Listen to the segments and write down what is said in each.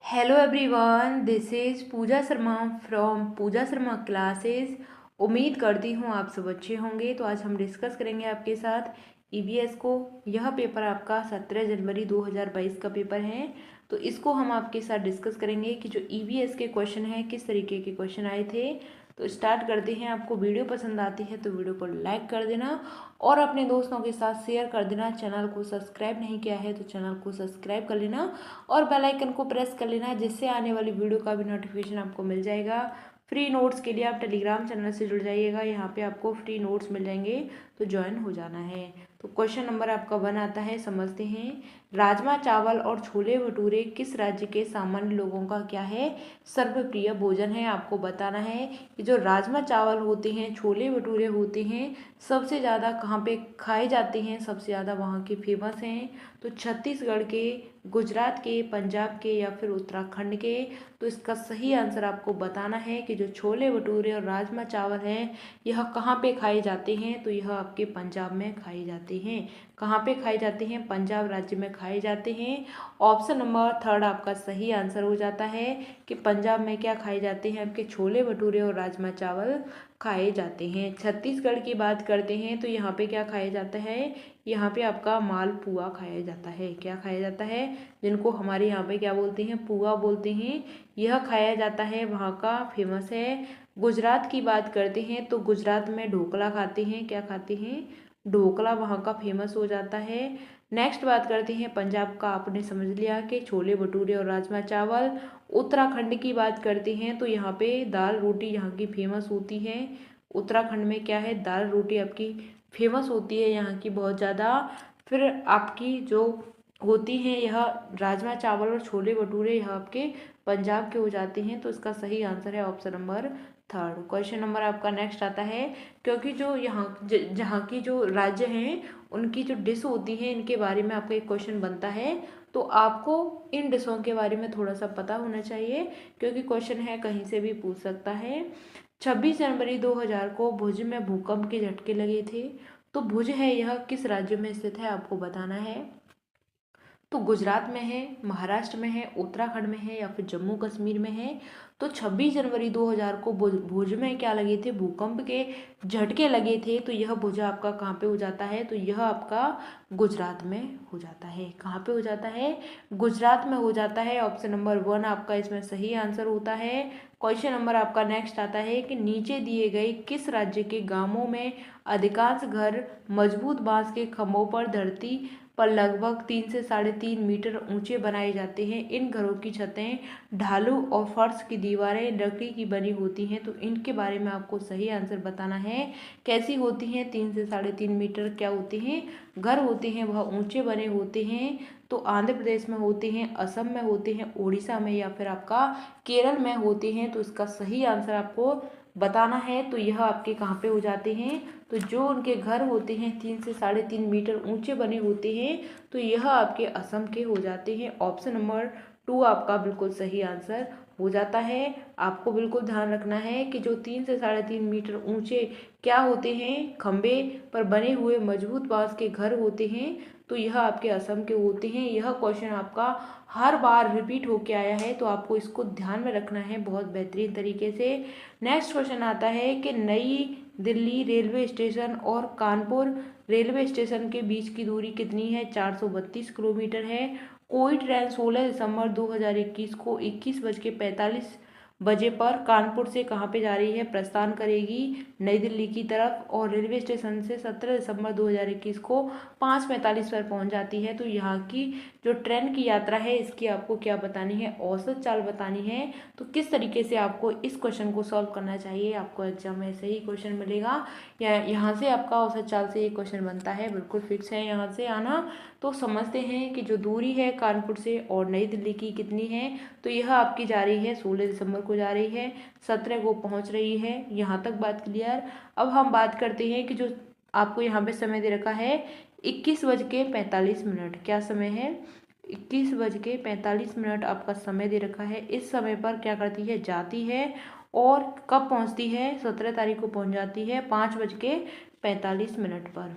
Hello everyone, this is Pooja Sharma from Pooja Sharma classes. उम्मीद करती हूँ आप सब अच्छे होंगे। तो आज हम डिस्कस करेंगे आपके साथ ईवीएस को। यह पेपर आपका 17 जनवरी 2022 का पेपर है। तो इसको हम आपके साथ डिस्कस करेंगे कि जो ईवीएस के क्वेश्चन हैं किस तरीके के क्वेश्चन आए थे। तो स्टार्ट करते हैं। आपको वीडियो पसंद आती है तो वीडियो को लाइक कर देना और अपने दोस्तों के साथ शेयर कर देना। चैनल को सब्सक्राइब नहीं किया है तो चैनल को सब्सक्राइब कर लेना और बेल आइकन को प्रेस कर लेना, जिससे आने वाली वीडियो का भी नोटिफिकेशन आपको मिल जाएगा। फ्री नोट्स के लिए आप टेलीग्राम चैनल से जुड़ जाइएगा, यहाँ पे आपको फ्री नोट्स मिल जाएंगे, तो ज्वाइन हो जाना है। तो क्वेश्चन नंबर आपका 1 आता है, समझते हैं। राजमा चावल और छोले भटूरे किस राज्य के सामान्य लोगों का क्या है, सर्वप्रिय भोजन है। आपको बताना है कि जो राजमा चावल होते हैं, छोले भटूरे होते हैं, सबसे ज़्यादा कहाँ पे खाए जाते हैं, सबसे ज़्यादा वहाँ के फेमस हैं। तो छत्तीसगढ़ के, गुजरात के, पंजाब के या फिर उत्तराखंड के। तो इसका सही आंसर आपको बताना है कि जो छोले भटूरे और राजमा चावल हैं यह कहाँ पे खाए जाते हैं। तो यह आपके पंजाब में खाए जाते हैं। कहाँ पे खाए जाते हैं? पंजाब राज्य में खाए जाते हैं। ऑप्शन नंबर 3 आपका सही आंसर हो जाता है कि पंजाब में क्या खाए जाते हैं, आपके छोले भटूरे और राजमा चावल खाए जाते हैं। छत्तीसगढ़ की बात करते हैं तो यहाँ पे क्या खाया जाता है, यहाँ पे आपका मालपुआ खाया जाता है। क्या खाया जाता है? जिनको हमारे यहाँ पे क्या बोलते हैं, पुआ बोलते हैं, यह खाया जाता है, वहाँ का फेमस है। गुजरात की बात करते हैं तो गुजरात में ढोकला खाते हैं। क्या खाते हैं? ढोकला वहाँ का फेमस हो जाता है। नेक्स्ट बात करते हैं पंजाब का, आपने समझ लिया कि छोले भटूरे और राजमा चावल। उत्तराखंड की बात करते हैं तो यहाँ पे दाल रोटी यहाँ की फेमस होती है। उत्तराखंड में क्या है, दाल रोटी आपकी फेमस होती है यहाँ की बहुत ज़्यादा। फिर आपकी जो होती हैं यह राजमा चावल और छोले भटूरे, यह आपके पंजाब के हो जाते हैं। तो इसका सही आंसर है ऑप्शन नंबर 3। क्वेश्चन नंबर आपका नेक्स्ट आता है, क्योंकि जो यहाँ जहाँ की जो राज्य हैं उनकी जो डिश होती हैं इनके बारे में आपका एक क्वेश्चन बनता है। तो आपको इन डिशों के बारे में थोड़ा सा पता होना चाहिए, क्योंकि क्वेश्चन है कहीं से भी पूछ सकता है। 26 जनवरी 2000 को भुज में भूकंप के झटके लगे थे। तो भुज है यह किस राज्य में स्थित है, आपको बताना है। तो गुजरात में है, महाराष्ट्र में है, उत्तराखंड में है या फिर जम्मू कश्मीर में है। तो 26 जनवरी 2000 को भुज में क्या लगे थे, भूकंप के झटके लगे थे। तो यह भुज आपका कहाँ पे हो जाता है, तो यह आपका गुजरात में हो जाता है। कहाँ पे हो जाता है? गुजरात में हो जाता है। ऑप्शन नंबर 1 आपका इसमें सही आंसर होता है। क्वेश्चन नंबर आपका नेक्स्ट आता है कि नीचे दिए गए किस राज्य के गांवों में अधिकांश घर मजबूत बांस के खंभों पर धरती पर लगभग 3 से 3.5 मीटर ऊंचे बनाए जाते हैं। इन घरों की छतें, ढालू और फर्श की दीवारें लकड़ी की बनी होती हैं। तो इनके बारे में आपको सही आंसर बताना है। कैसी होती हैं? 3 से 3.5 मीटर क्या होते हैं, घर होते हैं, वह ऊंचे बने होते हैं। तो आंध्र प्रदेश में होते हैं, असम में होते हैं, उड़ीसा में या फिर आपका केरल में होते हैं। तो इसका सही आंसर आपको बताना है। तो यह आपके कहाँ पे हो जाते हैं, तो जो उनके घर होते हैं 3 से 3.5 मीटर ऊंचे बने होते हैं, तो यह आपके असम के हो जाते हैं। ऑप्शन नंबर 2 आपका बिल्कुल सही आंसर हो जाता है। आपको बिल्कुल ध्यान रखना है कि जो 3 से 3.5 मीटर ऊंचे क्या होते हैं, खंबे पर बने हुए मजबूत बांस के घर होते हैं, तो यह आपके असम के होते हैं। यह क्वेश्चन आपका हर बार रिपीट होके आया है, तो आपको इसको ध्यान में रखना है बहुत बेहतरीन तरीके से। नेक्स्ट क्वेश्चन आता है कि नई दिल्ली रेलवे स्टेशन और कानपुर रेलवे स्टेशन के बीच की दूरी कितनी है? 432 किलोमीटर है। कोई ट्रेन 16 दिसंबर 2021 को 21:45 पर कानपुर से कहाँ पे जा रही है, प्रस्थान करेगी नई दिल्ली की तरफ, और रेलवे स्टेशन से 17 दिसंबर 2021 को 5:45 पर पहुंच जाती है। तो यहाँ की जो ट्रेन की यात्रा है इसकी आपको क्या बतानी है, औसत चाल बतानी है। तो किस तरीके से आपको इस क्वेश्चन को सॉल्व करना चाहिए, आपको एग्जाम में ऐसे ही क्वेश्चन मिलेगा या यहाँ से आपका औसत चाल से ये क्वेश्चन बनता है, बिल्कुल फिक्स है यहाँ से आना। तो समझते हैं कि जो दूरी है कानपुर से और नई दिल्ली की कितनी है। तो यह आपकी जा रही है 16 दिसंबर को जा रही है, 17 को पहुँच रही है। यहाँ तक बात क्लियर। अब हम बात करते हैं कि जो आपको यहाँ पे समय दे रखा है 21:45। क्या समय है? 21:45 आपका समय दे रखा है। इस समय पर क्या करती है, जाती है, और कब पहुंचती है? 17 तारीख को पहुंच जाती है 5:45 पर।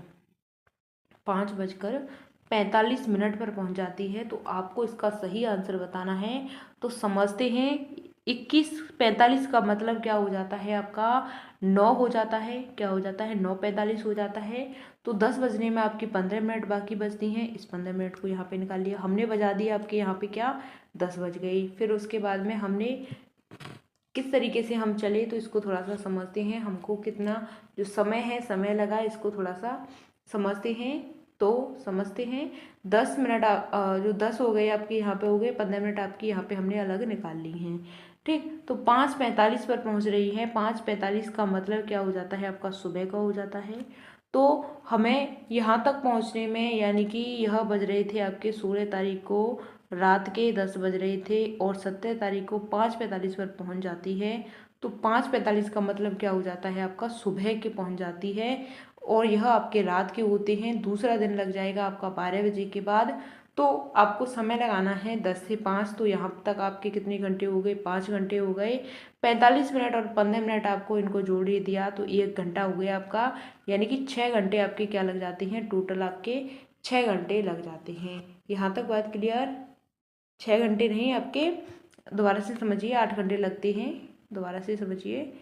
5:45 45 मिनट पर पहुंच जाती है। तो आपको इसका सही आंसर बताना है। तो समझते हैं, 21:45 का मतलब क्या हो जाता है आपका 9 हो जाता है। क्या हो जाता है 9:45 हो जाता है। तो 10 बजने में आपकी 15 मिनट बाकी बचती हैं। इस 15 मिनट को यहाँ पे निकाल लिया हमने, बजा दिया आपके यहाँ पे क्या 10 बज गई। फिर उसके बाद में हमने किस तरीके से हम चले तो इसको थोड़ा सा समझते हैं। हमको कितना जो समय है, समय लगा, इसको थोड़ा सा समझते हैं। तो समझते हैं 10 मिनट जो 10 हो गए आपके यहाँ पे हो गए, 15 मिनट आपकी यहाँ पे हमने अलग निकाल ली हैं। ठीक, तो 5:45 पर पहुँच रही है। 5:45 का मतलब क्या हो जाता है आपका सुबह का हो जाता है। तो हमें यहाँ तक पहुँचने में, यानी कि यह बज रहे थे आपके 16 तारीख को रात के 10 बज रहे थे और 17 तारीख को 5:45 पर पहुंच जाती है। तो 5:45 का मतलब क्या हो जाता है आपका सुबह के पहुंच जाती है और यह आपके रात के होते हैं। दूसरा दिन लग जाएगा आपका 12 बजे के बाद। तो आपको समय लगाना है 10 से 5। तो यहाँ तक आपके कितने घंटे हो गए, 5 घंटे हो गए। 45 मिनट और 15 मिनट आपको इनको जोड़ ही दिया तो 1 घंटा हो गया आपका, यानी कि 6 घंटे आपके क्या लग जाते हैं, टोटल आपके 6 घंटे लग जाते हैं। यहाँ तक बात क्लियर। 6 घंटे नहीं आपके, दोबारा से समझिए, 8 घंटे लगते हैं। दोबारा से समझिए,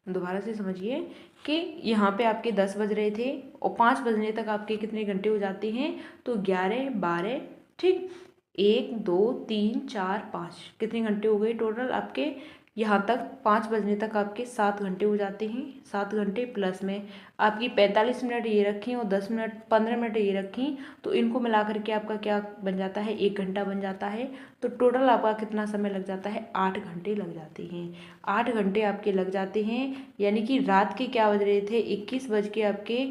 दोबारा से समझिए कि यहाँ पे आपके 10 बज रहे थे और 5 बजने तक आपके कितने घंटे हो जाते हैं, तो 11, 12, ठीक, 1, 2, 3, 4, 5 कितने घंटे हो गए टोटल आपके। यहाँ तक 5 बजने तक आपके 7 घंटे हो जाते हैं। 7 घंटे प्लस में आपकी 45 मिनट ये रखी और 10 मिनट 15 मिनट ये रखी, तो इनको मिला करके आपका क्या बन जाता है, 1 घंटा बन जाता है। तो टोटल आपका कितना समय लग जाता है, 8 घंटे लग जाते हैं। 8 घंटे आपके लग जाते हैं, यानी कि रात के क्या बज रहे थे, 21 बज के आपके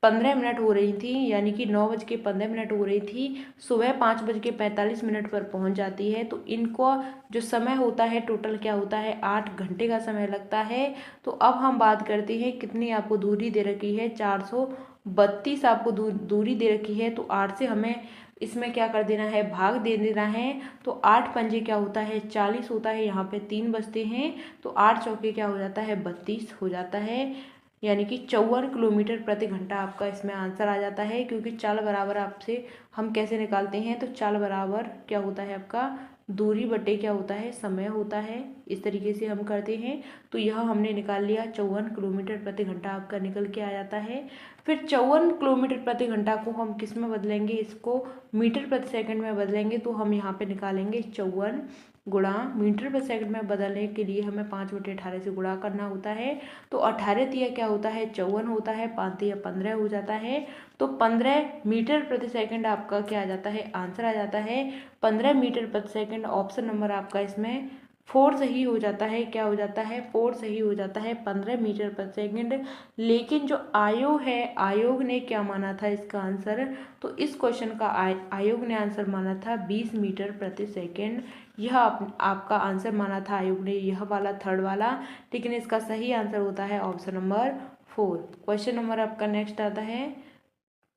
15 मिनट हो रही थी, यानी कि 9:15 हो रही थी। सुबह 5:45 पर पहुंच जाती है। तो इनको जो समय होता है टोटल क्या होता है, 8 घंटे का समय लगता है। तो अब हम बात करते हैं कितनी आपको दूरी दे रखी है, 432 आपको दूरी दे रखी है। तो 8 से हमें इसमें क्या कर देना है, भाग दे देना है। तो 8 पंजे क्या होता है, 40 होता है। यहाँ पे 3 बजते हैं तो 8 चौके क्या हो जाता है, 32 हो जाता है, यानी कि 54 किलोमीटर प्रति घंटा आपका इसमें आंसर आ जाता है। क्योंकि चाल बराबर आपसे हम कैसे निकालते हैं, तो चाल बराबर क्या होता है आपका दूरी बटे क्या होता है, समय होता है। इस तरीके से हम करते हैं। तो यह हमने निकाल लिया, 54 किलोमीटर प्रति घंटा आपका निकल के आ जाता है। फिर 54 किलोमीटर प्रति घंटा को हम किस में बदलेंगे, इसको मीटर प्रति सेकंड में बदलेंगे। तो हम यहाँ पे निकालेंगे 54 गुणा मीटर प्रति सेकंड में बदलने के लिए हमें 5/18 से गुणा करना होता है। तो 18 तिया क्या होता है, 54 होता है, 5 तिया 15 हो जाता है। तो 15 मीटर प्रति सेकंड आपका क्या आ जाता है, आंसर आ जाता है 15 मीटर प्रति सेकंड। ऑप्शन नंबर आपका इसमें 4 सही हो जाता है। क्या हो जाता है, 4 सही हो जाता है, 15 मीटर प्रति सेकंड। लेकिन जो आयोग है, आयोग ने क्या माना था इसका आंसर, तो इस क्वेश्चन का आयोग ने आंसर माना था 20 मीटर प्रति सेकंड। यह आपका आंसर माना था आयोग ने, यह वाला थर्ड वाला। लेकिन इसका सही आंसर होता है ऑप्शन नंबर 4। क्वेश्चन नंबर आपका नेक्स्ट आता है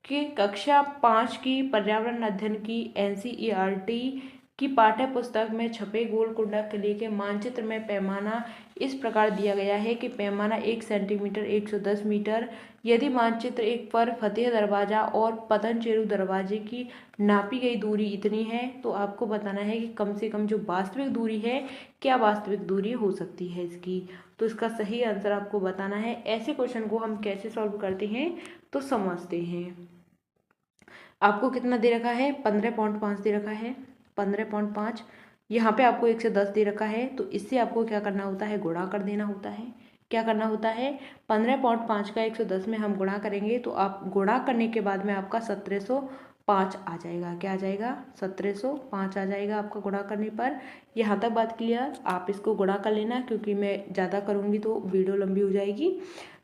कि कक्षा 5 की पर्यावरण अध्ययन की NCERT की पाठ्य पुस्तक में छपे गोलकुंडा किले के मानचित्र में पैमाना इस प्रकार दिया गया है कि पैमाना 1 सेंटीमीटर 110 मीटर। यदि मानचित्र एक पर फतेह दरवाजा और पतनचेरू दरवाजे की नापी गई दूरी इतनी है, तो आपको बताना है कि कम से कम जो वास्तविक दूरी है, क्या वास्तविक दूरी हो सकती है इसकी। तो इसका सही आंसर आपको बताना है। ऐसे क्वेश्चन को हम कैसे सॉल्व करते हैं तो समझते हैं। आपको कितना दे रखा है, 15.5 दे रखा है, 15.5। यहाँ पे आपको 1 से 10 दे रखा है। तो इससे आपको क्या करना होता है, गुणा कर देना होता है। क्या करना होता है, 15.5 का 110 में हम गुणा करेंगे तो आप गुणा करने के बाद में आपका 1705 आ जाएगा। क्या आ जाएगा, 1705 आ जाएगा आपका गुणा करने पर। यहाँ तक बात क्लियर। आप इसको गुणा कर लेना, क्योंकि मैं ज़्यादा करूँगी तो वीडियो लंबी हो जाएगी।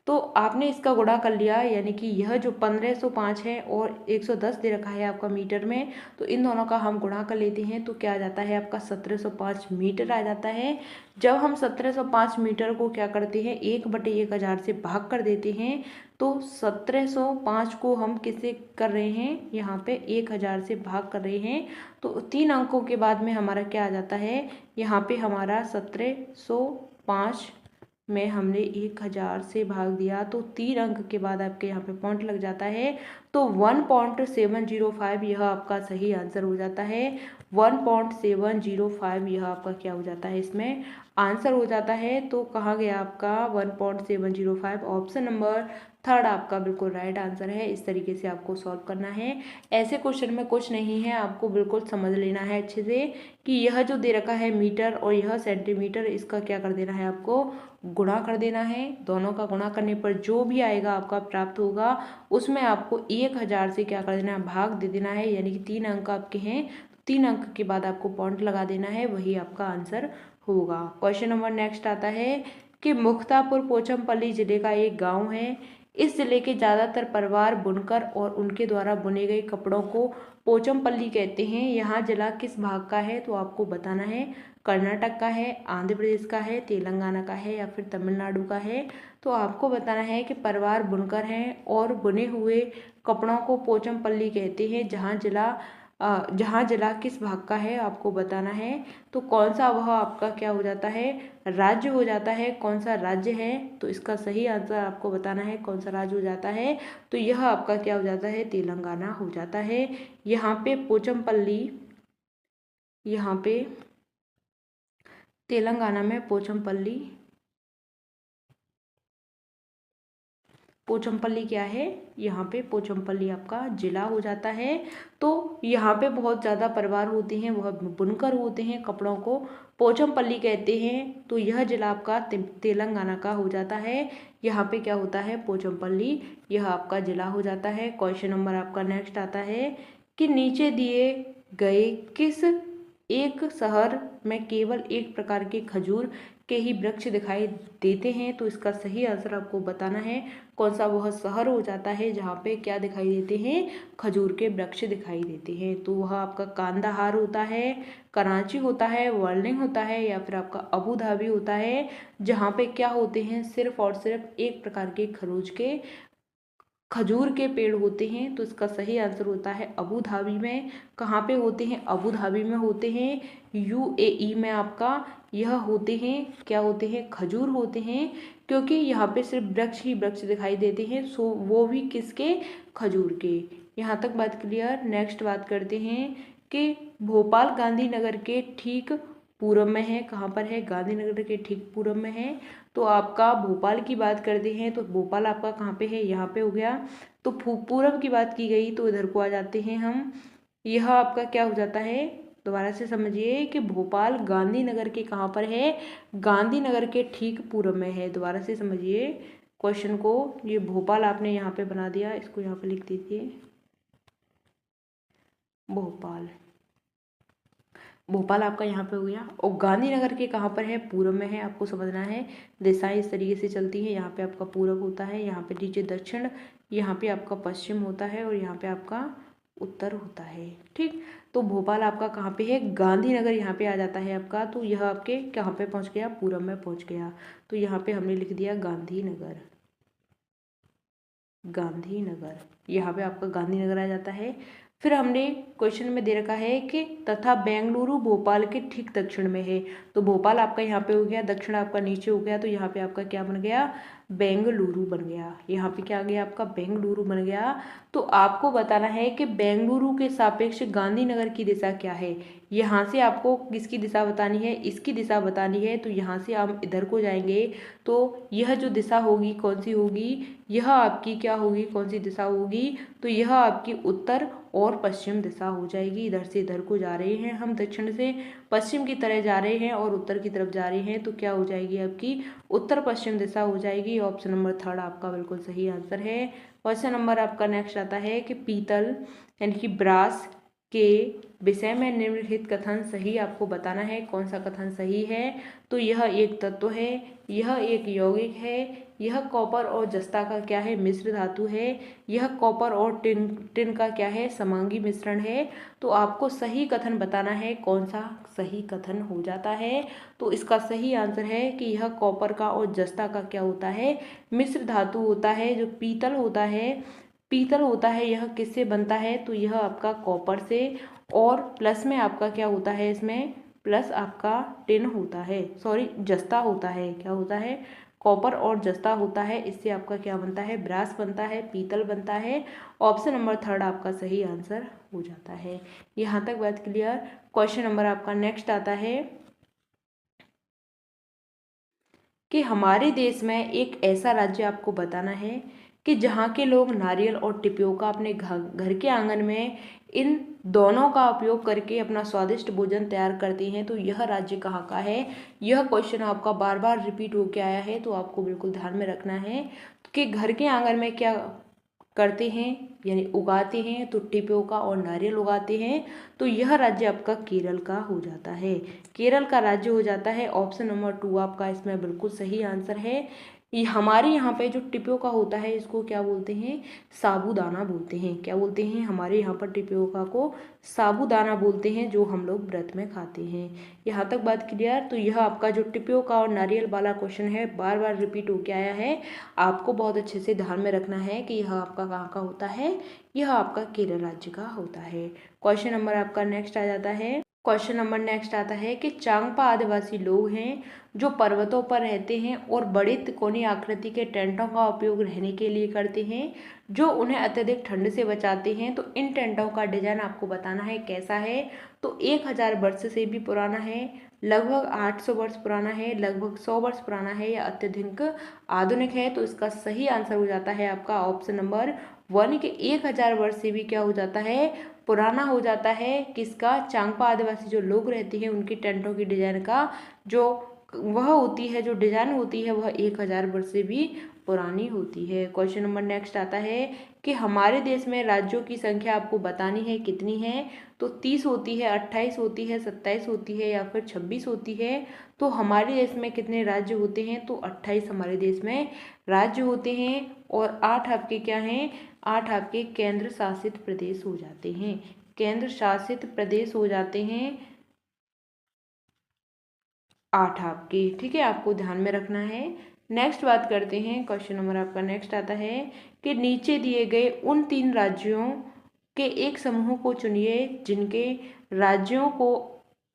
तो आपने इसका गुणा कर लिया, यानी कि यह जो 1505 है और 110 दे रखा है आपका मीटर में, तो इन दोनों का हम गुणा कर लेते हैं तो क्या आ जाता है आपका 1705 मीटर आ जाता है। जब हम 1705 मीटर को क्या करते हैं, 1/1000 से भाग कर देते हैं, तो 1705 को हम किससे कर रहे हैं, यहाँ पे 1000 से भाग कर रहे हैं। तो 3 अंकों के बाद में हमारा क्या आ जाता है, यहाँ पे हमारा 1705 में हमने 1000 से भाग दिया तो 3 अंक के बाद आपके यहाँ पे पॉइंट लग जाता है, तो 1.705 यह आपका सही आंसर हो जाता है। 1.705 यह आपका क्या हो जाता है, इसमें आंसर हो जाता है। तो कहाँ गया आपका 1.705, ऑप्शन नंबर थर्ड आपका बिल्कुल राइट आंसर है। इस तरीके से आपको सॉल्व करना है। ऐसे क्वेश्चन में कुछ नहीं है, आपको बिल्कुल समझ लेना है अच्छे से कि यह जो दे रखा है मीटर और यह सेंटीमीटर, इसका क्या कर देना है, आपको गुणा कर देना है। दोनों का गुणा करने पर जो भी आएगा आपका प्राप्त होगा, उसमें आपको 1000 से क्या कर देना है, भाग दे देना है। यानी कि 3 अंक आपके हैं, 3 अंक के बाद आपको पॉइंट लगा देना है, वही आपका आंसर होगा। क्वेश्चन नंबर नेक्स्ट आता है कि मुक्तापुर पोचमपल्ली जिले का एक गांव है। इस जिले के ज़्यादातर परिवार बुनकर और उनके द्वारा बुने गए कपड़ों को पोचमपल्ली कहते हैं। यहाँ जिला किस भाग का है, तो आपको बताना है। कर्नाटक का है, आंध्र प्रदेश का है, तेलंगाना का है या फिर तमिलनाडु का है। तो आपको बताना है कि परिवार बुनकर हैं और बुने हुए कपड़ों को पोचमपल्ली कहते हैं। जहाँ जिला किस भाग का है आपको बताना है। तो कौन सा वह आपका क्या हो जाता है, राज्य हो जाता है। कौन सा राज्य है, तो इसका सही आंसर आपको बताना है कौन सा राज्य हो जाता है। तो यह आपका क्या हो जाता है, तेलंगाना हो जाता है। यहाँ पे पोचमपल्ली, यहाँ पे तेलंगाना में पोचमपल्ली क्या है, यहाँ पे पोचमपल्ली आपका जिला हो जाता है। तो यहाँ पे बहुत ज़्यादा परिवार होते हैं, वह बुनकर होते हैं, कपड़ों को पोचमपल्ली कहते हैं। तो यह जिला आपका तेलंगाना का हो जाता है। यहाँ पे क्या होता है, पोचमपल्ली, यह आपका जिला हो जाता है। क्वेश्चन नंबर आपका नेक्स्ट आता है कि नीचे दिए गए किस एक शहर में केवल एक प्रकार के खजूर के ही वृक्ष दिखाई देते हैं। तो इसका सही आंसर आपको बताना है कौन सा वह शहर हो जाता है जहाँ पे क्या दिखाई देते हैं, खजूर के वृक्ष दिखाई देते हैं। तो वह आपका कांदाहार होता है, कराची होता है, वर्लिंग होता है या फिर आपका अबू धाबी होता है, जहाँ पे क्या होते हैं, सिर्फ और सिर्फ एक प्रकार के खजूर के पेड़ होते हैं। तो इसका सही आंसर होता है अबू धाबी में। कहाँ पे होते हैं, अबू धाबी में होते हैं, यूएई में आपका यह होते हैं, क्या होते हैं, खजूर होते हैं। क्योंकि यहाँ पे सिर्फ वृक्ष ही वृक्ष दिखाई देते हैं, सो वो भी किसके, खजूर के। यहाँ तक बात क्लियर। नेक्स्ट बात करते हैं कि भोपाल गांधीनगर के ठीक पूर्व में है। कहाँ पर है, गांधीनगर के ठीक पूर्व में है। तो आपका भोपाल की बात करते हैं तो भोपाल आपका कहाँ पे है, यहाँ पे हो गया। तो पूर्व की बात की गई तो इधर को आ जाते हैं हम। यह आपका क्या हो जाता है, दोबारा से समझिए कि भोपाल गांधीनगर के कहाँ पर है, गांधीनगर के ठीक पूर्व में है। दोबारा से समझिए क्वेश्चन को। ये भोपाल आपने यहाँ पे बना दिया, इसको यहाँ पे लिख दीजिए भोपाल। भोपाल आपका यहाँ पे हो गया। और गांधीनगर के कहाँ पर है, पूर्व में है। आपको समझना है, दिशाएं इस तरीके से चलती हैं। यहाँ पे आपका पूर्व होता है, यहाँ पे नीचे दक्षिण, यहाँ पे आपका पश्चिम होता है और यहाँ पे आपका उत्तर होता है। ठीक, तो भोपाल आपका कहाँ पे है, गांधीनगर यहाँ पे आ जाता है आपका। तो यह आपके कहाँ पे पहुँच गया, पूर्व में पहुँच गया। तो यहाँ पे हमने लिख दिया गांधीनगर। गांधीनगर, यहाँ पे आपका गांधीनगर आ जाता है। फिर हमने क्वेश्चन में दे रखा है कि तथा बेंगलुरु भोपाल के ठीक दक्षिण में है। तो भोपाल आपका यहाँ पे हो गया, दक्षिण आपका नीचे हो गया। तो यहाँ पे आपका क्या बन गया, बेंगलुरु बन गया। यहाँ पे क्या आ गया आपका, बेंगलुरु बन गया। तो आपको बताना है कि बेंगलुरु के सापेक्ष गांधीनगर की दिशा क्या है। यहाँ से आपको किसकी दिशा बतानी है, इसकी दिशा बतानी है। तो यहाँ से हम इधर को जाएंगे तो यह जो दिशा होगी कौन सी होगी, यह आपकी क्या होगी, कौन सी दिशा होगी, तो यह आपकी उत्तर और पश्चिम दिशा हो जाएगी। इधर से इधर को जा रहे हैं हम, दक्षिण से पश्चिम की तरह जा रहे हैं और उत्तर की तरफ जा रहे हैं। तो क्या हो जाएगी आपकी उत्तर पश्चिम दिशा हो जाएगी। ऑप्शन नंबर थर्ड आपका बिल्कुल सही आंसर है। क्वेश्चन नंबर आपका नेक्स्ट आता है कि पीतल यानी कि ब्रास के विषय में निम्नलिखित कथन सही आपको बताना है कौन सा कथन सही है। तो यह एक तत्व है, यह एक यौगिक है, यह कॉपर और जस्ता का क्या है, मिश्र धातु है, यह कॉपर और टिन का क्या है, समांगी मिश्रण है। तो आपको सही कथन बताना है कौन सा सही कथन हो जाता है। तो इसका सही आंसर है कि यह कॉपर का और जस्ता का क्या होता है, मिश्र धातु होता है। जो पीतल होता है, पीतल होता है, यह किससे बनता है, तो यह आपका कॉपर से। और प्लस में आपका क्या होता है, इसमें प्लस आपका टिन होता है, सॉरी जस्ता होता है, क्या होता है, कॉपर और जस्ता होता है, इससे आपका क्या बनता है, ब्रास बनता है, पीतल बनता है। ऑप्शन नंबर थर्ड आपका सही आंसर हो जाता है। यहाँ तक बात क्लियर। क्वेश्चन नंबर आपका नेक्स्ट आता है कि हमारे देश में एक ऐसा राज्य आपको बताना है कि जहाँ के लोग नारियल और टिपियोका अपने घर के आंगन में इन दोनों का उपयोग करके अपना स्वादिष्ट भोजन तैयार करते हैं। तो यह राज्य कहाँ का है? यह क्वेश्चन आपका बार बार रिपीट होके आया है, तो आपको बिल्कुल ध्यान में रखना है कि घर के आंगन में क्या करते हैं, यानी उगाते हैं। तो टिपियोका और नारियल उगाते हैं। तो यह राज्य आपका केरल का हो जाता है, केरल का राज्य हो जाता है। ऑप्शन नंबर 2 आपका इसमें बिल्कुल सही आंसर है। ये हमारे यहाँ पे जो टिपियोका होता है इसको क्या बोलते हैं? साबूदाना बोलते हैं। क्या बोलते हैं? हमारे यहाँ पर टिपियोका को साबूदाना बोलते हैं, जो हम लोग व्रत में खाते हैं। यहाँ तक बात क्लियर। तो यह आपका जो टिपियोका और नारियल वाला क्वेश्चन है बार बार रिपीट होके आया है, आपको बहुत अच्छे से ध्यान में रखना है कि यह आपका कहाँ का होता है। यह आपका केरल राज्य का होता है। क्वेश्चन नंबर आपका नेक्स्ट आ जाता है। क्वेश्चन नंबर नेक्स्ट आता है कि चांगपा आदिवासी लोग हैं जो पर्वतों पर रहते हैं और बड़े त्रिकोणीय आकृति के टेंटों का उपयोग रहने के लिए करते हैं, जो उन्हें अत्यधिक ठंड से बचाते हैं। तो इन टेंटों का डिजाइन आपको बताना है कैसा है। तो 1000 वर्ष से भी पुराना है, लगभग 800 वर्ष पुराना है, लगभग 100 वर्ष पुराना है, या अत्यधिक आधुनिक है। तो इसका सही आंसर हो जाता है आपका ऑप्शन नंबर 1 के 1000 वर्ष से भी क्या हो जाता है, पुराना हो जाता है। किसका? चांगपा आदिवासी जो लोग रहते हैं उनकी टेंटों की डिजाइन का जो वह होती है, जो डिजाइन होती है, वह 1000 वर्ष से भी पुरानी होती है। क्वेश्चन नंबर नेक्स्ट आता है कि हमारे देश में राज्यों की संख्या आपको बतानी है कितनी है। तो 30 होती है, 28 होती है, 27 होती है, या फिर 26 होती है। तो हमारे देश में कितने राज्य होते हैं? तो 28 हमारे देश में राज्य होते हैं, और 8 आपके क्या हैं? 8 आपके केंद्र शासित प्रदेश हो जाते हैं। केंद्र शासित प्रदेश हो जाते हैं 8 आपके। ठीक है, आपको ध्यान में रखना है। नेक्स्ट बात करते हैं। क्वेश्चन नंबर आपका नेक्स्ट आता है कि नीचे दिए गए उन 3 राज्यों के एक समूह को चुनिए जिनके राज्यों को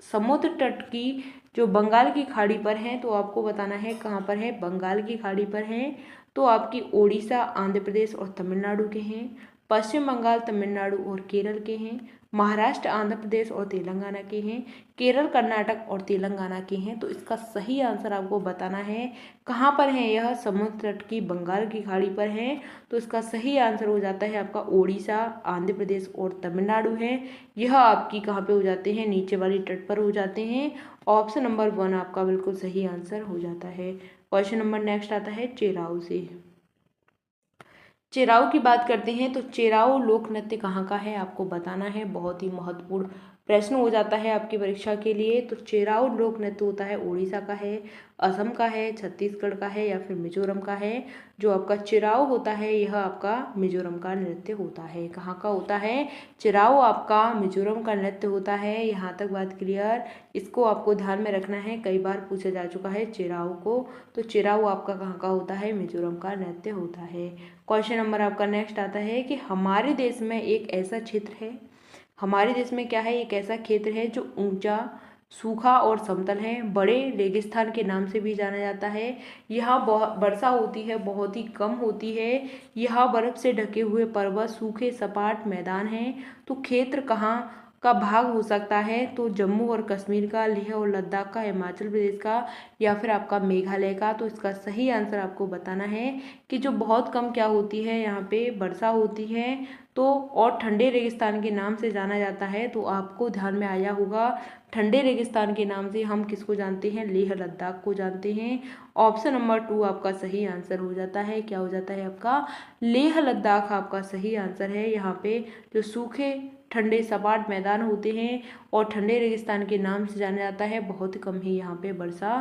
समुद्र तट की जो बंगाल की खाड़ी पर है। तो आपको बताना है कहाँ पर है, बंगाल की खाड़ी पर है। तो आपकी ओडिशा, आंध्र प्रदेश और तमिलनाडु के हैं, पश्चिम बंगाल, तमिलनाडु और केरल के हैं, महाराष्ट्र, आंध्र प्रदेश और तेलंगाना के हैं, केरल, कर्नाटक और तेलंगाना के हैं। तो इसका सही आंसर आपको बताना है कहाँ पर है। यह समुद्र तट की बंगाल की खाड़ी पर है। तो इसका सही आंसर हो जाता है आपका ओडिशा, आंध्र प्रदेश और तमिलनाडु है। यह आपकी कहाँ पे हो जाते हैं? नीचे वाली तट पर हो जाते हैं। ऑप्शन नंबर 1 आपका बिल्कुल सही आंसर हो जाता है। क्वेश्चन नंबर नेक्स्ट आता है चेराऊ से। चेराऊ की बात करते हैं। तो चेराऊ लोक नृत्य कहाँ का है आपको बताना है। बहुत ही महत्वपूर्ण प्रश्न हो जाता है आपकी परीक्षा के लिए। तो चेराऊ लोक नृत्य होता है उड़ीसा का है, असम का है, छत्तीसगढ़ का है, या फिर मिजोरम का है। जो आपका चेराऊ होता है यह आपका मिजोरम का नृत्य होता है। कहाँ का होता है? चेराऊ आपका मिजोरम का नृत्य होता है। यहाँ तक बात क्लियर। इसको आपको ध्यान में रखना है, कई बार पूछा जा चुका है चेराऊ को। तो चेराऊ आपका कहाँ का होता है? मिजोरम का नृत्य होता है। क्वेश्चन नंबर आपका नेक्स्ट आता है कि हमारे देश में एक ऐसा क्षेत्र है, हमारे देश में क्या है, एक ऐसा क्षेत्र है जो ऊंचा, सूखा और समतल है, बड़े रेगिस्तान के नाम से भी जाना जाता है। यहाँ बहुत वर्षा होती है, बहुत ही कम होती है। यहाँ बर्फ से ढके हुए पर्वत, सूखे सपाट मैदान हैं। तो क्षेत्र कहाँ का भाग हो सकता है? तो जम्मू और कश्मीर का, लेह और लद्दाख का, हिमाचल प्रदेश का, या फिर आपका मेघालय का। तो इसका सही आंसर आपको बताना है कि जो बहुत कम क्या होती है, यहाँ पे वर्षा होती है। तो और ठंडे रेगिस्तान के नाम से जाना जाता है। तो आपको ध्यान में आया होगा, ठंडे रेगिस्तान के नाम से हम किसको जानते हैं? लेह लद्दाख को जानते हैं। ऑप्शन नंबर 2 आपका सही आंसर हो जाता है। क्या हो जाता है आपका? लेह लद्दाख आपका सही आंसर है। यहाँ पे जो सूखे ठंडे सपाट मैदान होते हैं और ठंडे रेगिस्तान के नाम से जाना जाता है, बहुत कम ही यहाँ पे वर्षा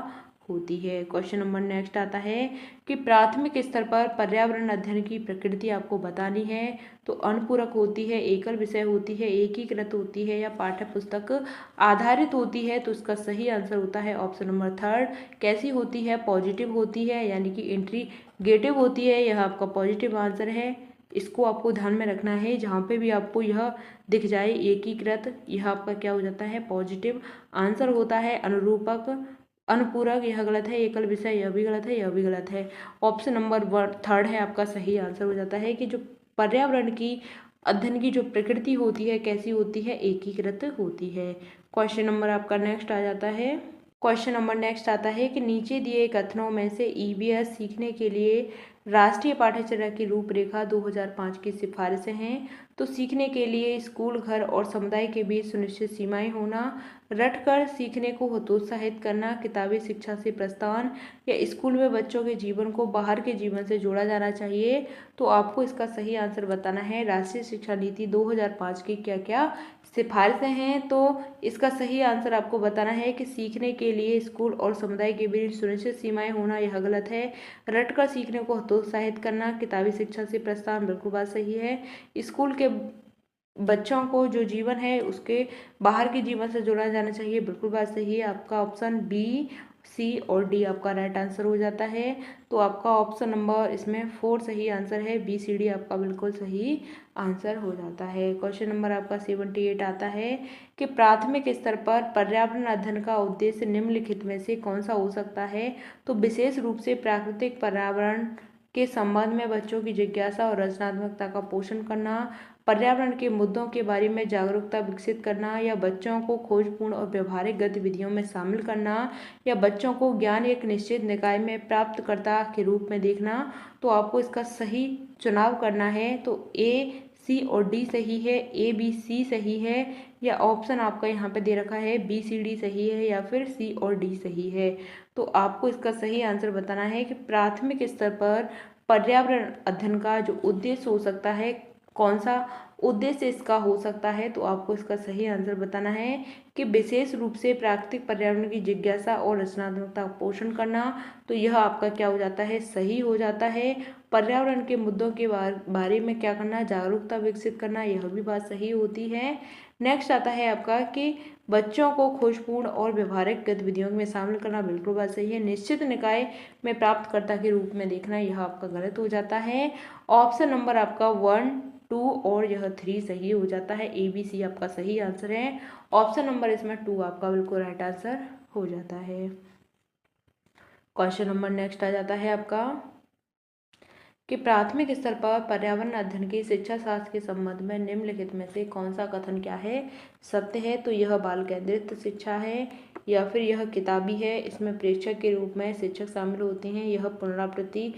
होती है। क्वेश्चन नंबर नेक्स्ट आता है कि प्राथमिक स्तर पर पर्यावरण अध्ययन की प्रकृति आपको बतानी है। तो अनुपूरक होती है, एकल विषय होती है, एकीकृत होती है, या पाठ्य पुस्तक आधारित होती है। तो इसका सही आंसर होता है ऑप्शन नंबर 3। कैसी होती है? पॉजिटिव होती है, यानी कि इंट्रीगेटिव होती है। यह आपका पॉजिटिव आंसर है। इसको आपको ध्यान में रखना है, जहाँ पे भी आपको यह दिख जाए एकीकृत, यह आपका क्या हो जाता है? पॉजिटिव आंसर होता है। अनुरूपक अनुपूरक, यह गलत है। एकल विषय, यह भी गलत है, यह भी गलत है। ऑप्शन नंबर 3 है आपका सही आंसर हो जाता है कि जो पर्यावरण की अध्ययन की जो प्रकृति होती है कैसी होती है, एकीकृत होती है। क्वेश्चन नंबर आपका नेक्स्ट आ जाता है। क्वेश्चन नंबर नेक्स्ट आता है कि नीचे दिए कथनों में से ईवीएस सीखने के लिए राष्ट्रीय पाठ्यचर्या की रूपरेखा 2005 की सिफारिशें हैं। तो सीखने के लिए स्कूल, घर और समुदाय के बीच सुनिश्चित सीमाएं होना, रटकर सीखने को हतोत्साहित करना, किताबी शिक्षा से प्रस्थान, या स्कूल में बच्चों के जीवन को बाहर के जीवन से जोड़ा जाना चाहिए। तो आपको इसका सही आंसर बताना है राष्ट्रीय शिक्षा नीति 2005 की क्या क्या सिफारिशें हैं। तो इसका सही आंसर आपको बताना है कि सीखने के लिए स्कूल और समुदाय के बीच सुनिश्चित सीमाएं होना, यह गलत है। रटकर सीखने को हतोत्साहित करना, किताबी शिक्षा से प्रस्थान, बिल्कुल बात सही है। स्कूल के बच्चों को जो जीवन है उसके बाहर के जीवन से जोड़ा जाना चाहिए, बिल्कुल बात सही है। आपका ऑप्शन बी, सी और डी आपका राइट आंसर हो जाता है। तो आपका ऑप्शन नंबर इसमें 4 सही आंसर है। बी सी डी आपका बिल्कुल सही आंसर हो जाता है। क्वेश्चन नंबर आपका 78 आता है कि प्राथमिक स्तर पर पर्यावरण अध्ययन का उद्देश्य निम्नलिखित में से कौन सा हो सकता है। तो विशेष रूप से प्राकृतिक पर्यावरण के संबंध में बच्चों की जिज्ञासा और रचनात्मकता का पोषण करना, पर्यावरण के मुद्दों के बारे में जागरूकता विकसित करना, या बच्चों को खोजपूर्ण और व्यवहारिक गतिविधियों में शामिल करना, या बच्चों को ज्ञान एक निश्चित निकाय में प्राप्तकर्ता के रूप में देखना। तो आपको इसका सही चुनाव करना है। तो ए, सी और डी सही है, ए बी सी सही है, या ऑप्शन आपका यहाँ पे दे रखा है बी सी डी सही है, या फिर सी और डी सही है। तो आपको इसका सही आंसर बताना है कि प्राथमिक स्तर पर पर्यावरण अध्ययन का जो उद्देश्य हो सकता है, कौन सा उद्देश्य इसका हो सकता है। तो आपको इसका सही आंसर बताना है कि विशेष रूप से प्राकृतिक पर्यावरण की जिज्ञासा और रचनात्मकता का पोषण करना। तो यह आपका क्या हो जाता है, सही हो जाता है। पर्यावरण के मुद्दों के बारे में क्या करना, जागरूकता विकसित करना, यह भी बात सही होती है। नेक्स्ट आता है आपका कि बच्चों को खोजपूर्ण और व्यवहारिक गतिविधियों में शामिल करना, बिल्कुल बात सही है। निश्चित निकाय में प्राप्तकर्ता के रूप में देखना, यह आपका गलत हो जाता है। ऑप्शन नंबर आपका 1, 2 और यह 3 सही हो जाता है। ए बी सी आपका सही आंसर है। ऑप्शन नंबर इसमें 2 आपका बिल्कुल राइट आंसर हो जाता है। क्वेश्चन नंबर नेक्स्ट आ जाता है आपका कि प्राथमिक स्तर पर पर्यावरण अध्ययन की शिक्षा शास्त्र के संबंध में निम्नलिखित में से कौन सा कथन क्या है, सत्य है। तो यह बाल केंद्रित शिक्षा है, या फिर यह किताबी है, इसमें प्रेक्षक के रूप में शिक्षक शामिल होते हैं, यह पुनरावृत्ति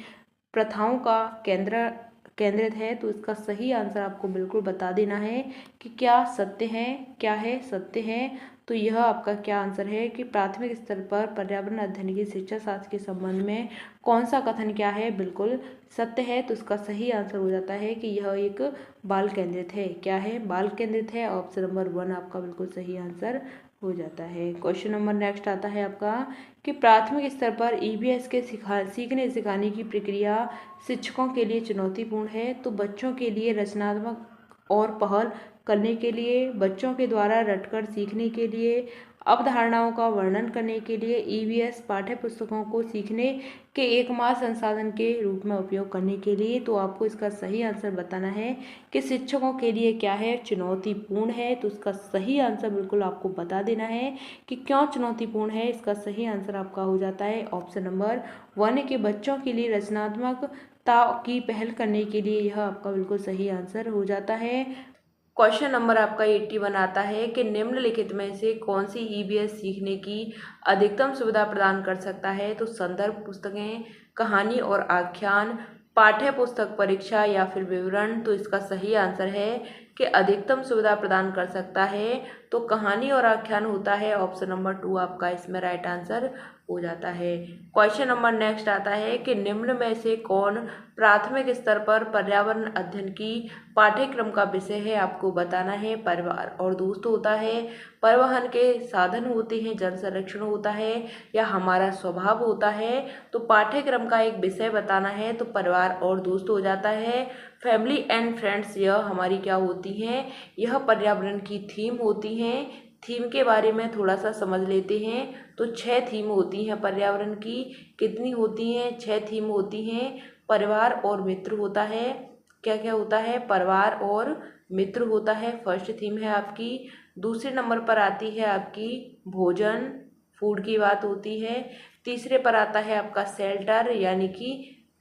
प्रथाओं का केंद्रित है। तो इसका सही आंसर आपको बिल्कुल बता देना है कि क्या सत्य है, क्या है सत्य है। तो यह आपका क्या आंसर है कि प्राथमिक स्तर पर पर्यावरण अध्ययन की शिक्षा शास्त्र के संबंध में कौन सा कथन क्या है, बिल्कुल सत्य है। तो इसका सही आंसर हो जाता है कि यह एक बाल केंद्रित है। क्या है, बाल केंद्रित है। ऑप्शन नंबर 1 आपका बिल्कुल सही आंसर हो जाता है। क्वेश्चन नंबर नेक्स्ट आता है आपका कि प्राथमिक स्तर पर ईवीएस के सीखने सिखाने की प्रक्रिया शिक्षकों के लिए चुनौतीपूर्ण है। तो बच्चों के लिए रचनात्मक और पहल करने के लिए, बच्चों के द्वारा रटकर सीखने के लिए, अवधारणाओं का वर्णन करने के लिए ईवीएस पाठ्य पुस्तकों को सीखने के एकमात्र संसाधन के रूप में उपयोग करने के लिए। तो आपको इसका सही आंसर बताना है कि शिक्षकों के लिए क्या है, चुनौतीपूर्ण है। तो इसका सही आंसर बिल्कुल आपको बता देना है कि क्यों चुनौतीपूर्ण है। इसका सही आंसर आपका हो जाता है ऑप्शन नंबर 1 के बच्चों के लिए रचनात्मकता की पहल करने के लिए, यह आपका बिल्कुल सही आंसर हो जाता है। क्वेश्चन नंबर आपका 81 आता है कि निम्नलिखित में से कौन सी ईवीएस सीखने की अधिकतम सुविधा प्रदान कर सकता है। तो संदर्भ पुस्तकें, कहानी और आख्यान, पाठ्य पुस्तक परीक्षा, या फिर विवरण। तो इसका सही आंसर है कि अधिकतम सुविधा प्रदान कर सकता है तो कहानी और आख्यान होता है। ऑप्शन नंबर 2 आपका इसमें राइट आंसर हो जाता है। क्वेश्चन नंबर नेक्स्ट आता है कि निम्न में से कौन प्राथमिक स्तर पर पर्यावरण अध्ययन की पाठ्यक्रम का विषय है, आपको बताना है। परिवार और दोस्त होता है, परिवहन के साधन होते हैं, जल संरक्षण होता है, या हमारा स्वभाव होता है। तो पाठ्यक्रम का एक विषय बताना है। तो परिवार और दोस्त हो जाता है। फैमिली एंड फ्रेंड्स यह हमारी क्या होती हैं, यह पर्यावरण की थीम होती हैं। थीम के बारे में थोड़ा सा समझ लेते हैं। तो 6 थीम होती हैं पर्यावरण की। कितनी होती हैं, 6 थीम होती हैं। परिवार और मित्र होता है, क्या क्या होता है, परिवार और मित्र होता है, फर्स्ट थीम है आपकी। दूसरे नंबर पर आती है आपकी भोजन, फूड की बात होती है। तीसरे पर आता है आपका शेल्टर यानी कि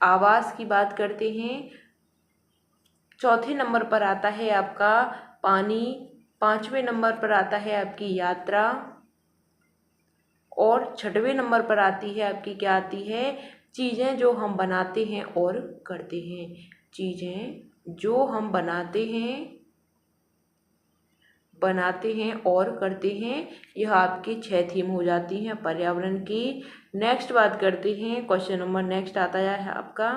आवास की बात करते हैं। चौथे नंबर पर आता है आपका पानी। पांचवें नंबर पर आता है आपकी यात्रा। और छठवें नंबर पर आती है आपकी क्या आती है, चीज़ें जो हम बनाते हैं और करते हैं। चीज़ें जो हम बनाते हैं और करते हैं, यह आपकी 6 थीम हो जाती हैं पर्यावरण की। नेक्स्ट बात करते हैं, क्वेश्चन नंबर नेक्स्ट आता है आपका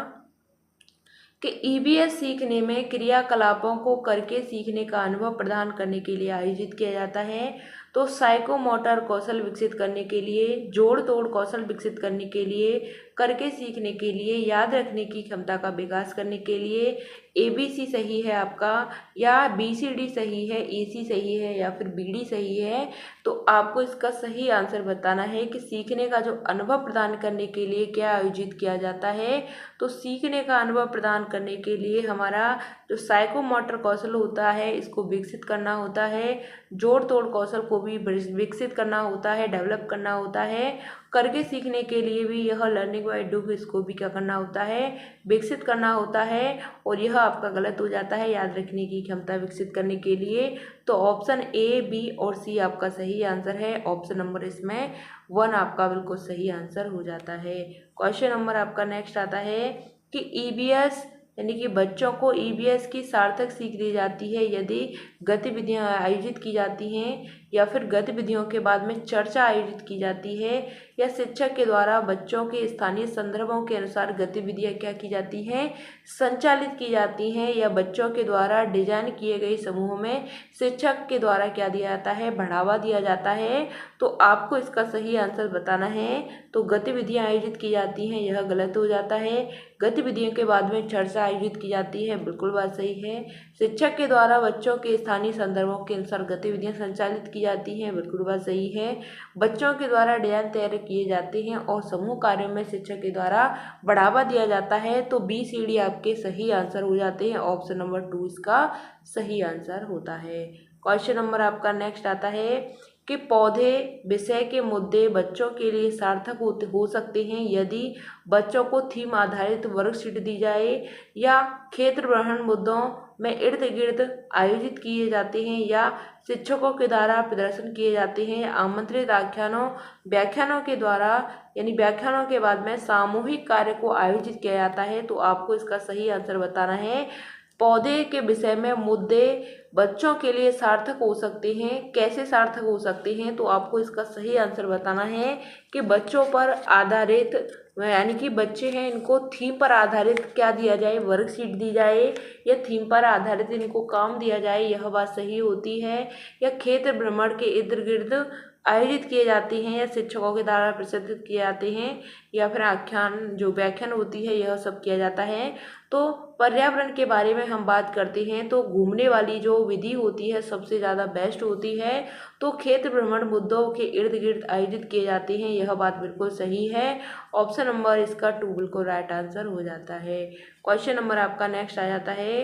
कि ईबीएस सीखने में क्रियाकलापों को करके सीखने का अनुभव प्रदान करने के लिए आयोजित किया जाता है। तो साइकोमोटर कौशल विकसित करने के लिए, जोड़ तोड़ कौशल विकसित करने के लिए, करके सीखने के लिए, याद रखने की क्षमता का विकास करने के लिए ABC सही है आपका, या BCD सही है, AC सही है, या फिर BD सही है। तो आपको इसका सही आंसर बताना है कि सीखने का जो अनुभव प्रदान करने के लिए क्या आयोजित किया जाता है। तो सीखने का अनुभव प्रदान करने के लिए हमारा जो साइकोमोटर कौशल होता है इसको विकसित करना होता है, जोड़ तोड़ कौशल को भी विकसित करना होता है, डेवलप करना होता है। करके सीखने के लिए भी यह लर्निंग बाय डू इसको भी क्या करना होता है, विकसित करना होता है। और यह आपका गलत हो जाता है याद रखने की क्षमता विकसित करने के लिए। तो ऑप्शन A, B और C आपका सही आंसर है। ऑप्शन नंबर इसमें 1 आपका बिल्कुल सही आंसर हो जाता है। क्वेश्चन नंबर आपका नेक्स्ट आता है कि ईबीएस यानी कि बच्चों को ईबीएस की सार्थक सीख दी जाती है यदि गतिविधियां आयोजित की जाती हैं, या फिर गतिविधियों के बाद में चर्चा आयोजित की जाती है, या शिक्षक के द्वारा बच्चों के स्थानीय संदर्भों के अनुसार गतिविधियां क्या की जाती हैं, संचालित की जाती हैं, या बच्चों के द्वारा डिजाइन किए गए समूहों में शिक्षक के द्वारा क्या दिया जाता है, बढ़ावा दिया जाता है। तो आपको इसका सही आंसर बताना है। तो गतिविधियां आयोजित की जाती हैं, यह गलत हो जाता है। गतिविधियों के बाद में चर्चा आयोजित की जाती है, बिल्कुल बात सही है। शिक्षक के द्वारा बच्चों के स्थानीय संदर्भों के अनुसार गतिविधियां संचालित की जाती हैं, बिल्कुल बात सही है। बच्चों के द्वारा डिजाइन तैयार किए जाते हैं और समूह कार्यों में शिक्षक के द्वारा बढ़ावा दिया जाता है। तो BCD आपके सही आंसर हो जाते हैं। ऑप्शन नंबर 2 इसका सही आंसर होता है। क्वेश्चन नंबर आपका नेक्स्ट आता है कि पौधे विषय के मुद्दे बच्चों के लिए सार्थक हो सकते हैं यदि बच्चों को थीम आधारित वर्कशीट दी जाए, या क्षेत्र ग्रहण मुद्दों में इर्द गिर्द आयोजित किए जाते हैं, या शिक्षकों के द्वारा प्रदर्शन किए जाते हैं, या आमंत्रित व्याख्यानों के द्वारा यानी व्याख्यानों के बाद में सामूहिक कार्य को आयोजित किया जाता है। तो आपको इसका सही आंसर बताना है। पौधे के विषय में मुद्दे बच्चों के लिए सार्थक हो सकते हैं, कैसे सार्थक हो सकते हैं। तो आपको इसका सही आंसर बताना है कि बच्चों पर आधारित यानी कि बच्चे हैं इनको थीम पर आधारित क्या दिया जाए, वर्कशीट दी जाए, या थीम पर आधारित इनको काम दिया जाए, यह बात सही होती है। या क्षेत्र भ्रमण के इर्द गिर्द आयोजित किए जाते हैं, या शिक्षकों के द्वारा प्रदर्शित किए जाते हैं, या फिर व्याख्यान होती है, यह सब किया जाता है। तो पर्यावरण के बारे में हम बात करते हैं तो घूमने वाली जो विधि होती है सबसे ज़्यादा बेस्ट होती है। तो क्षेत्र भ्रमण मुद्दों के इर्द गिर्द आयोजित किए जाते हैं, यह बात बिल्कुल सही है। ऑप्शन नंबर इसका 2 बिल्कुल राइट आंसर हो जाता है। क्वेश्चन नंबर आपका नेक्स्ट आ जाता है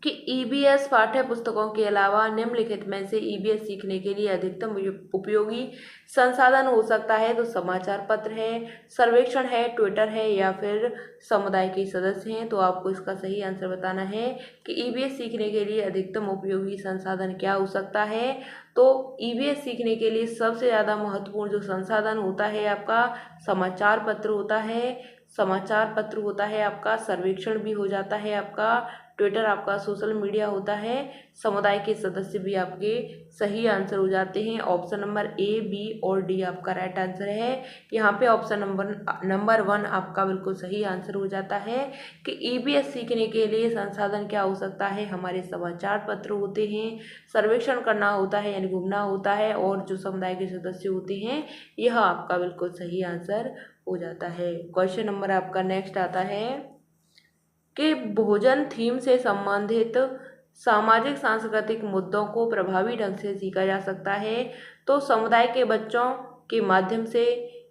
कि ईबीएस पाठ्य पुस्तकों के अलावा निम्नलिखित में से ईबीएस सीखने के लिए अधिकतम उपयोगी संसाधन हो सकता है। तो समाचार पत्र है, सर्वेक्षण है, ट्विटर है, या फिर समुदाय के सदस्य हैं। तो आपको इसका सही आंसर बताना है कि ईबीएस सीखने के लिए अधिकतम उपयोगी संसाधन क्या हो सकता है। तो ईबीएस सीखने के लिए सबसे ज़्यादा महत्वपूर्ण जो संसाधन होता है आपका समाचार पत्र होता है। समाचार पत्र होता है आपका, सर्वेक्षण भी हो जाता है आपका, ट्विटर आपका सोशल मीडिया होता है, समुदाय के सदस्य भी आपके सही आंसर हो जाते हैं। ऑप्शन नंबर A, B और D आपका राइट आंसर है। यहाँ पे ऑप्शन नंबर 1 आपका बिल्कुल सही आंसर हो जाता है कि ईबीएस सीखने के लिए संसाधन क्या हो सकता है, हमारे समाचार पत्र होते हैं, सर्वेक्षण करना होता है यानी घूमना होता है, और जो समुदाय के सदस्य होते हैं, यह आपका बिल्कुल सही आंसर हो जाता है। क्वेश्चन नंबर आपका नेक्स्ट आता है कि भोजन थीम से संबंधित सामाजिक सांस्कृतिक मुद्दों को प्रभावी ढंग से सीखा जा सकता है। तो समुदाय के बच्चों के माध्यम से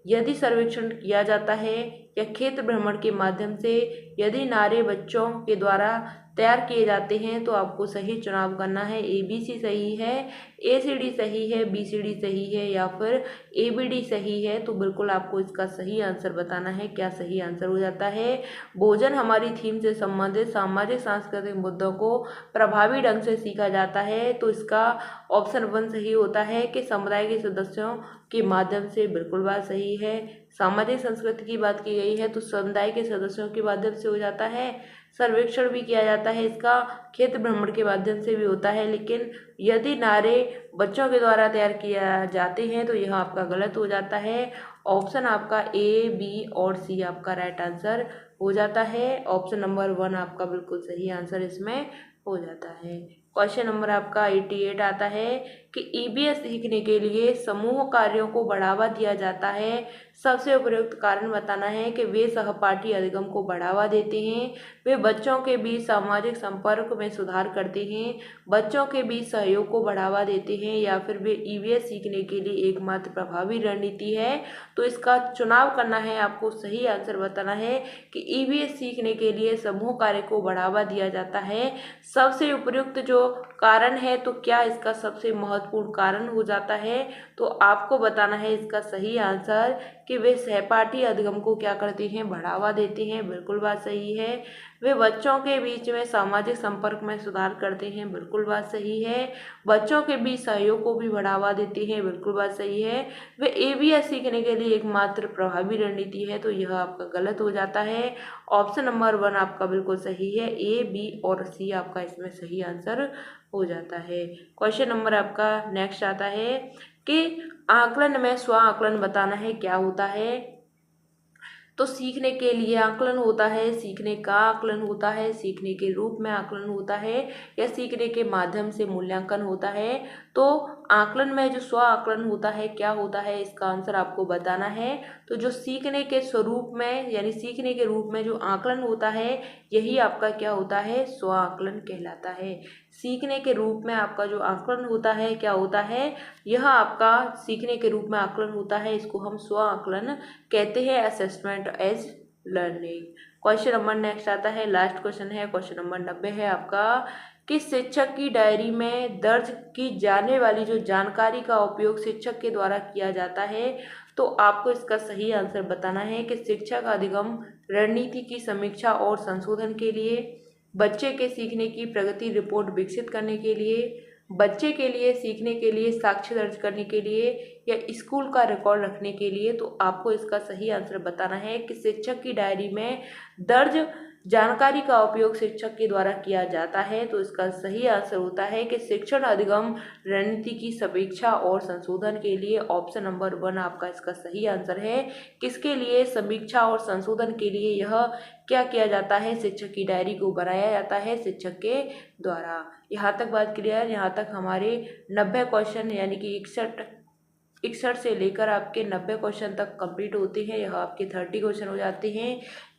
यदि सर्वेक्षण किया जाता है, या क्षेत्र भ्रमण के माध्यम से यदि नारे बच्चों के द्वारा तैयार किए जाते हैं तो आपको सही चुनाव करना है। ABC सही है, ACD सही है, BCD सही है या फिर ABD सही है। तो बिल्कुल आपको इसका सही आंसर बताना है, क्या सही आंसर हो जाता है। भोजन हमारी थीम से संबंधित सामाजिक सांस्कृतिक मुद्दों को प्रभावी ढंग से सीखा जाता है। तो इसका ऑप्शन 1 सही होता है कि समुदाय के सदस्यों के माध्यम से। बिल्कुल बात सही है। सामाजिक संस्कृति की बात की गई है तो समुदाय के सदस्यों के माध्यम से हो जाता है। सर्वेक्षण भी किया जाता है इसका, क्षेत्र भ्रमण के माध्यम से भी होता है। लेकिन यदि नारे बच्चों के द्वारा तैयार किया जाते हैं तो यह आपका गलत हो जाता है। ऑप्शन आपका A, B और C आपका राइट आंसर हो जाता है। ऑप्शन नंबर 1 आपका बिल्कुल सही आंसर इसमें हो जाता है। क्वेश्चन नंबर आपका 88 आता है कि EVS सीखने के लिए समूह कार्यों को बढ़ावा दिया जाता है। सबसे उपयुक्त कारण बताना है कि वे सहपाठी अधिगम को बढ़ावा देते हैं, वे बच्चों के बीच सामाजिक संपर्क में सुधार करते हैं, बच्चों के बीच सहयोग को बढ़ावा देते हैं या फिर वे EVS सीखने के लिए एकमात्र प्रभावी रणनीति है। तो इसका चुनाव करना है, आपको सही आंसर बताना है कि EVS सीखने के लिए समूह कार्य को बढ़ावा दिया जाता है। सबसे उपयुक्त जो कारण है तो क्या इसका सबसे महत्वपूर्ण कारण हो जाता है। तो आपको बताना है इसका सही आंसर कि वे सहपाठी अधिगम को क्या करते हैं, बढ़ावा देते हैं। बिल्कुल बात सही है। वे बच्चों के बीच में सामाजिक संपर्क में सुधार करते हैं। बिल्कुल बात सही है। बच्चों के बीच सहयोग को भी बढ़ावा देते हैं। बिल्कुल बात सही है। वे EVS सीखने के लिए एकमात्र प्रभावी रणनीति है। तो यह आपका गलत हो जाता है। ऑप्शन नंबर 1 आपका बिल्कुल सही है। A, B और C आपका इसमें सही आंसर हो जाता है। क्वेश्चन नंबर आपका नेक्स्ट आता है कि आकलन में स्व आकलन बताना है, क्या होता है। तो सीखने के लिए आकलन होता है, सीखने का आकलन होता है, सीखने के रूप में आकलन होता है या सीखने के माध्यम से मूल्यांकन होता है। तो आकलन में जो स्व आकलन होता है क्या होता है, इसका आंसर आपको बताना है। तो जो सीखने के स्वरूप में यानी सीखने के रूप में जो आकलन होता है यही आपका क्या होता है, स्व आकलन कहलाता है। सीखने के रूप में आपका जो आकलन होता है क्या होता है, यह आपका सीखने के रूप में आकलन होता है, इसको हम स्व आकलन कहते हैं, assessment as learning. Question number next आता है, लास्ट क्वेश्चन है, क्वेश्चन नंबर 90 है आपका कि शिक्षक की डायरी में दर्ज की जाने वाली जो जानकारी का उपयोग शिक्षक के द्वारा किया जाता है। तो आपको इसका सही आंसर बताना है कि शिक्षक अधिगम रणनीति की समीक्षा और संशोधन के लिए, बच्चे के सीखने की प्रगति रिपोर्ट विकसित करने के लिए, बच्चे के लिए सीखने के लिए साक्ष्य दर्ज करने के लिए या स्कूल का रिकॉर्ड रखने के लिए। तो आपको इसका सही आंसर बताना है कि शिक्षक की डायरी में दर्ज जानकारी का उपयोग शिक्षक के द्वारा किया जाता है। तो इसका सही आंसर होता है कि शिक्षण अधिगम रणनीति की समीक्षा और संशोधन के लिए। ऑप्शन नंबर 1 आपका इसका सही आंसर है। किसके लिए, समीक्षा और संशोधन के लिए यह क्या किया जाता है, शिक्षक की डायरी को बनाया जाता है शिक्षक के द्वारा। यहाँ तक बात क्लियर। यहाँ तक हमारे 90 क्वेश्चन यानी कि 61 से लेकर आपके 90 क्वेश्चन तक कंप्लीट होते हैं। यह आपके 30 क्वेश्चन हो जाते हैं।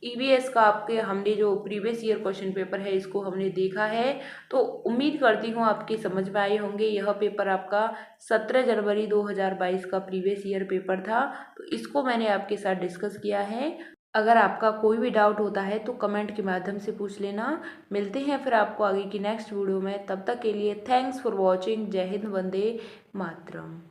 EVS का आपके हमने जो प्रीवियस ईयर क्वेश्चन पेपर है इसको हमने देखा है। तो उम्मीद करती हूँ आपकी समझ में आए होंगे। यह पेपर आपका 17 जनवरी 2022 का प्रीवियस ईयर पेपर था। तो इसको मैंने आपके साथ डिस्कस किया है। अगर आपका कोई भी डाउट होता है तो कमेंट के माध्यम से पूछ लेना। मिलते हैं फिर आपको आगे की नेक्स्ट वीडियो में। तब तक के लिए थैंक्स फॉर वॉचिंग। जय हिंद, वंदे मातरम।